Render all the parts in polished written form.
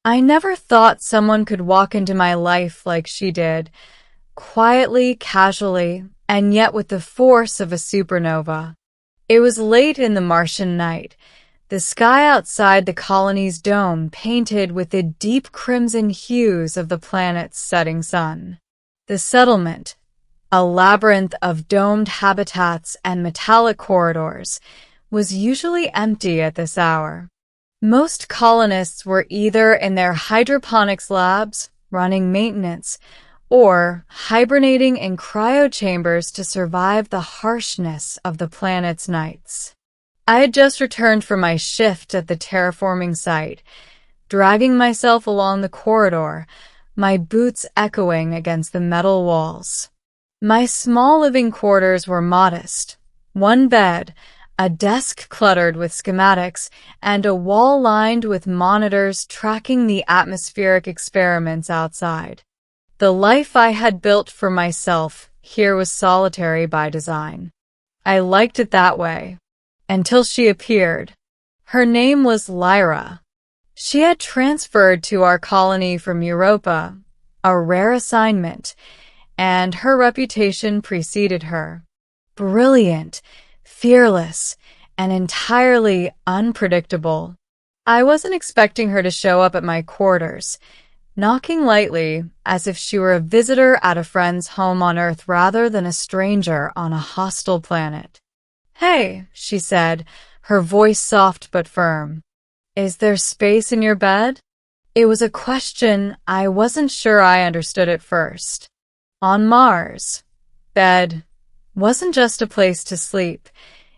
I never thought someone could walk into my life like she did, quietly, casually, and yet with the force of a supernova. It was late in the Martian night, the sky outside the colony's dome painted with the deep crimson hues of the planet's setting sun. The settlement, a labyrinth of domed habitats and metallic corridors, was usually empty at this hour. Most colonists were either in their hydroponics labs, running maintenance, or hibernating in cryochambers to survive the harshness of the planet's nights. I had just returned from my shift at the terraforming site, dragging myself along the corridor, my boots echoing against the metal walls. My small living quarters were modest. One bed, a desk cluttered with schematics, and a wall lined with monitors tracking the atmospheric experiments outside. The life I had built for myself here was solitary by design. I liked it that way. Until she appeared. Her name was Lyra. She had transferred to our colony from Europa, a rare assignment, and her reputation preceded her. Brilliant, fearless, and entirely unpredictable. I wasn't expecting her to show up at my quarters, knocking lightly as if she were a visitor at a friend's home on Earth rather than a stranger on a hostile planet. "Hey," she said, her voice soft but firm. "Is there space in your bed?" It was a question I wasn't sure I understood at first. On Mars, bed wasn't just a place to sleep.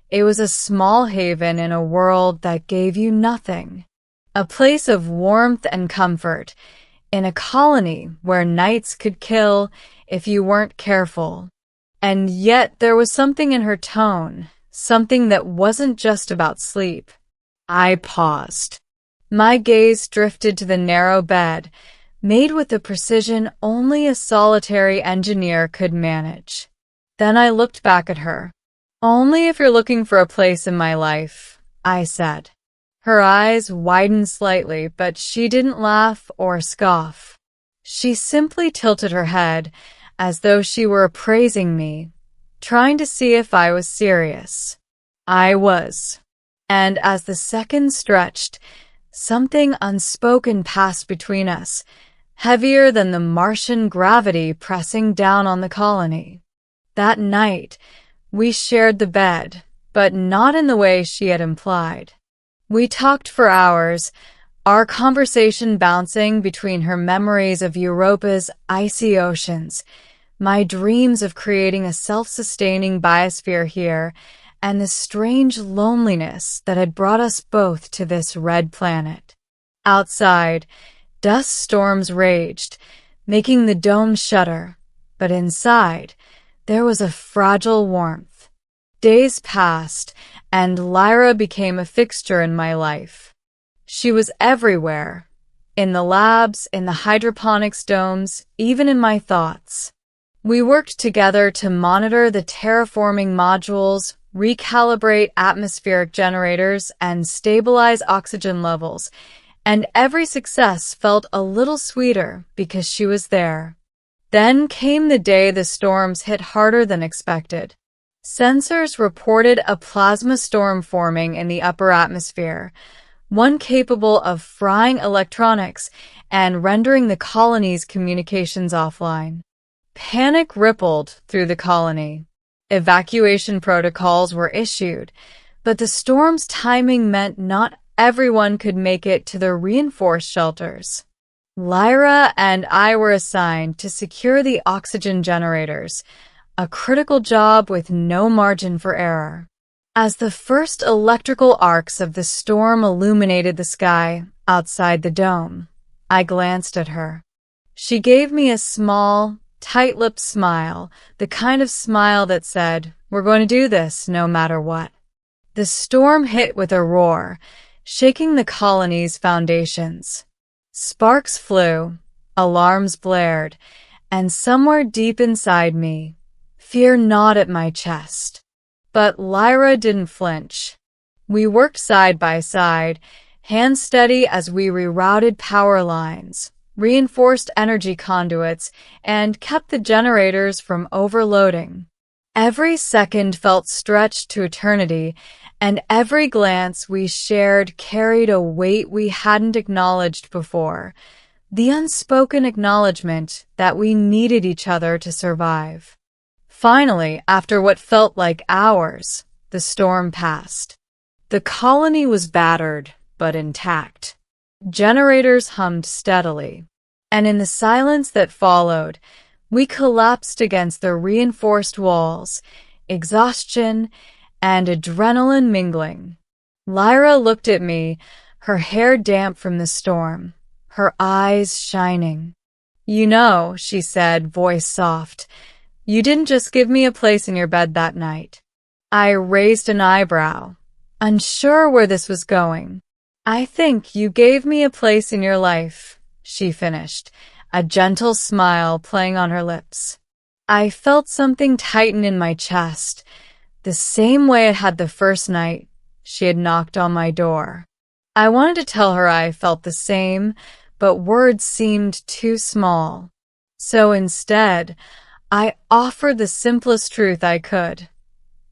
It was a small haven in a world that gave you nothing. A place of warmth and comfort, in a colony where nights could kill if you weren't careful. And yet there was something in her tone, something that wasn't just about sleep. I paused. My gaze drifted to the narrow bed, made with the precision only a solitary engineer could manage. Then I looked back at her. "Only if you're looking for a place in my life," I said. Her eyes widened slightly, but she didn't laugh or scoff. She simply tilted her head, as though she were appraising me, trying to see if I was serious. I was. And as the seconds stretched, something unspoken passed between us, heavier than the Martian gravity pressing down on the colony. That night, we shared the bed, but not in the way she had implied. We talked for hours, our conversation bouncing between her memories of Europa's icy oceans, my dreams of creating a self-sustaining biosphere here, and the strange loneliness that had brought us both to this red planet. Outside, dust storms raged, making the dome shudder, but inside, there was a fragile warmth. Days passed, and Lyra became a fixture in my life. She was everywhere, in the labs, in the hydroponics domes, even in my thoughts. We worked together to monitor the terraforming modules, recalibrate atmospheric generators, and stabilize oxygen levels, and every success felt a little sweeter because she was there. Then came the day the storms hit harder than expected. Sensors reported a plasma storm forming in the upper atmosphere, one capable of frying electronics and rendering the colony's communications offline. Panic rippled through the colony. Evacuation protocols were issued, but the storm's timing meant not everyone could make it to the reinforced shelters. Lyra and I were assigned to secure the oxygen generators, a critical job with no margin for error. As the first electrical arcs of the storm illuminated the sky outside the dome, I glanced at her. She gave me a small, tight-lipped smile, the kind of smile that said, "We're going to do this no matter what." The storm hit with a roar, shaking the colony's foundations. Sparks flew, alarms blared, and somewhere deep inside me, fear gnawed at my chest. But Lyra didn't flinch. We worked side by side, hands steady as we rerouted power lines, reinforced energy conduits, and kept the generators from overloading. Every second felt stretched to eternity, and every glance we shared carried a weight we hadn't acknowledged before, the unspoken acknowledgement that we needed each other to survive. Finally, after what felt like hours, the storm passed. The colony was battered, but intact. Generators hummed steadily, and in the silence that followed, we collapsed against the reinforced walls, exhaustion and adrenaline mingling. Lyra looked at me, her hair damp from the storm, her eyes shining. "You know," she said, voice soft, "you didn't just give me a place in your bed that night." I raised an eyebrow, unsure where this was going. "I think you gave me a place in your life," she finished, a gentle smile playing on her lips. I felt something tighten in my chest, the same way it had the first night she had knocked on my door. I wanted to tell her I felt the same, but words seemed too small. So instead, I offered the simplest truth I could.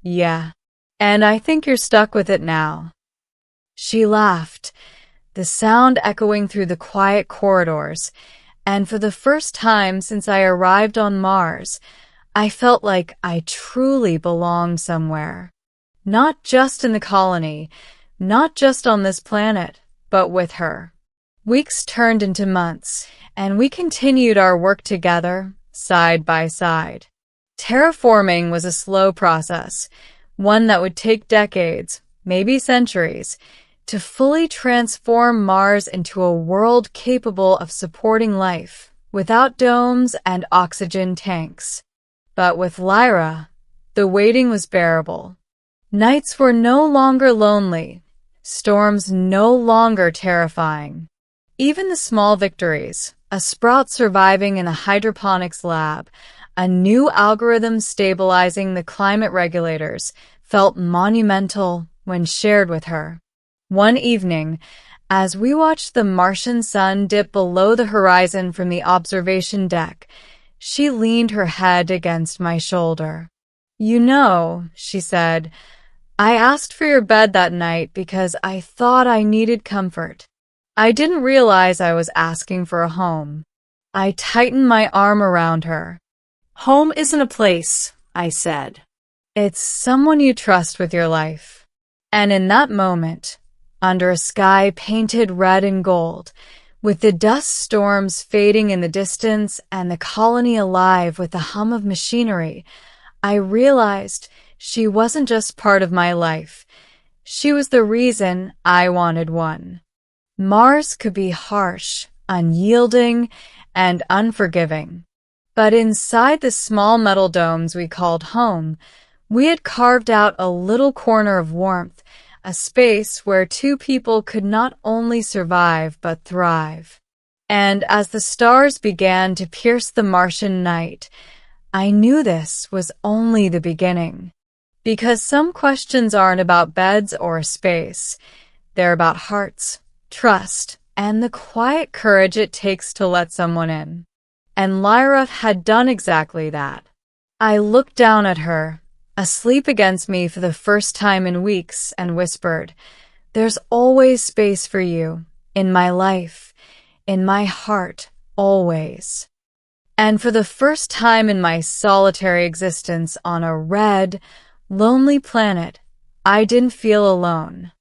"Yeah, and I think you're stuck with it now." She laughed, the sound echoing through the quiet corridors, and for the first time since I arrived on Mars, I felt like I truly belonged somewhere. Not just in the colony, not just on this planet, but with her. Weeks turned into months, and we continued our work together, side by side. Terraforming was a slow process, one that would take decades, maybe centuries, to fully transform Mars into a world capable of supporting life, without domes and oxygen tanks. But with Lyra, the waiting was bearable. Nights were no longer lonely, storms no longer terrifying. Even the small victories, a sprout surviving in a hydroponics lab, a new algorithm stabilizing the climate regulators, felt monumental when shared with her. One evening, as we watched the Martian sun dip below the horizon from the observation deck, she leaned her head against my shoulder. "You know," she said, "I asked for your bed that night because I thought I needed comfort. I didn't realize I was asking for a home." I tightened my arm around her. "Home isn't a place," I said. "It's someone you trust with your life." And in that moment, under a sky painted red and gold, with the dust storms fading in the distance and the colony alive with the hum of machinery, I realized she wasn't just part of my life. She was the reason I wanted one. Mars could be harsh, unyielding, and unforgiving. But inside the small metal domes we called home, we had carved out a little corner of warmth, a space where two people could not only survive but thrive. And as the stars began to pierce the Martian night, I knew this was only the beginning. Because some questions aren't about beds or space. They're about hearts, trust, and the quiet courage it takes to let someone in. And Lyra had done exactly that. I looked down at her, asleep against me for the first time in weeks, and whispered, "There's always space for you, in my life, in my heart, always." And for the first time in my solitary existence on a red, lonely planet, I didn't feel alone.